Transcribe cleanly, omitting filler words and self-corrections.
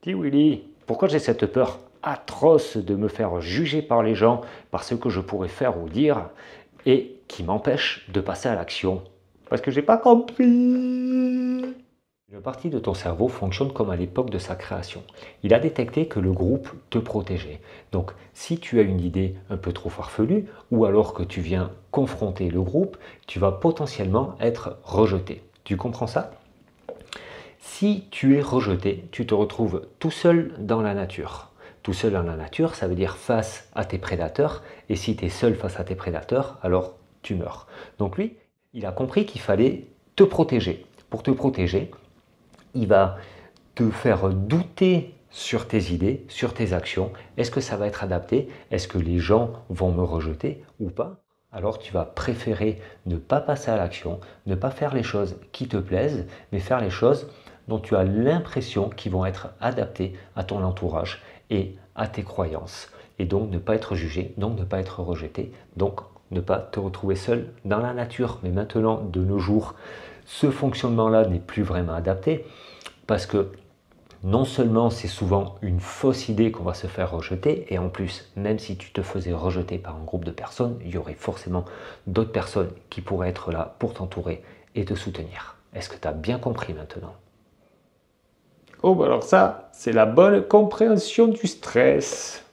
Dis Willy, pourquoi j'ai cette peur atroce de me faire juger par les gens par ce que je pourrais faire ou dire et qui m'empêche de passer à l'action? Parce que j'ai pas compris. Une partie de ton cerveau fonctionne comme à l'époque de sa création. Il a détecté que le groupe te protégeait. Donc si tu as une idée un peu trop farfelue ou alors que tu viens confronter le groupe, tu vas potentiellement être rejeté. Tu comprends ça? Si tu es rejeté, tu te retrouves tout seul dans la nature. Tout seul dans la nature, ça veut dire face à tes prédateurs. Et si tu es seul face à tes prédateurs, alors tu meurs. Donc lui, il a compris qu'il fallait te protéger. Pour te protéger, il va te faire douter sur tes idées, sur tes actions. Est-ce que ça va être adapté? Est-ce que les gens vont me rejeter ou pas? Alors tu vas préférer ne pas passer à l'action, ne pas faire les choses qui te plaisent, mais faire les choses dont tu as l'impression qu'ils vont être adaptés à ton entourage et à tes croyances. Et donc ne pas être jugé, donc ne pas être rejeté, donc ne pas te retrouver seul dans la nature. Mais maintenant, de nos jours, ce fonctionnement-là n'est plus vraiment adapté parce que non seulement c'est souvent une fausse idée qu'on va se faire rejeter, et en plus, même si tu te faisais rejeter par un groupe de personnes, il y aurait forcément d'autres personnes qui pourraient être là pour t'entourer et te soutenir. Est-ce que tu as bien compris maintenant? Oh, bah alors ça, c'est la bonne compréhension du stress.